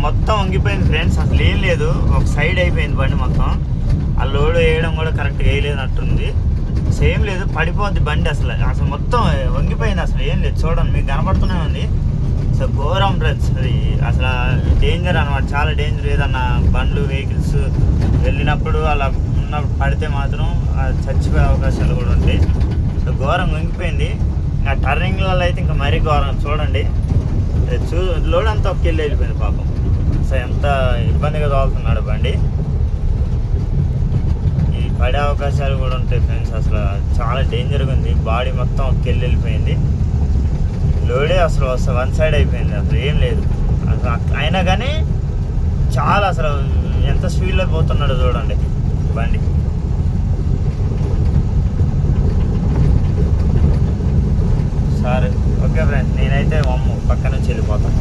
మొత్తం వంగిపోయింది ఫ్రెండ్స్. అసలు ఏం లేదు, ఒక సైడ్ అయిపోయింది బండి మొత్తం. ఆ లోడ్ వేయడం కూడా కరెక్ట్గా వేయలేనట్టుంది. సేమ్ లేదు, పడిపోద్ది బండి. అసలు మొత్తం వంగిపోయింది. అసలు ఏం లేదు, చూడండి మీకు కనపడుతూనే ఉంది. సో ఘోరం ఫ్రెండ్స్. అది అసలు డేంజర్ అనమాట, చాలా డేంజర్. ఏదన్నా బండ్లు వెహికల్స్ వెళ్ళినప్పుడు అలా ఉన్నప్పుడు పడితే మాత్రం చచ్చిపోయే అవకాశాలు కూడా ఉంటాయి. సో ఘోరం వంగిపోయింది. ఇంకా టర్నింగ్లలో అయితే ఇంకా మరీ ఘోరం. చూడండి, లోడ్ అంతా ఒక్కెళ్ళి వెళ్ళిపోయింది పాపం. సో ఎంత ఇబ్బందిగా తోలుతున్నాడు బండి. ఈ పడే అవకాశాలు కూడా ఉంటాయి ఫ్రెండ్స్. అసలు చాలా డేంజర్గా ఉంది. బాడీ మొత్తం ఒక్కెళ్ళి వెళ్ళిపోయింది. లోడే అసలు వన్ సైడ్ అయిపోయింది. అసలు ఏం లేదు. అసలు అయినా కానీ చాలా అసలు ఎంత స్పీడ్లో పోతున్నాడో చూడండి బండి. సరే ఓకే ఫ్రెండ్స్, నేనైతే పక్క నుంచి వెళ్ళిపోతాను.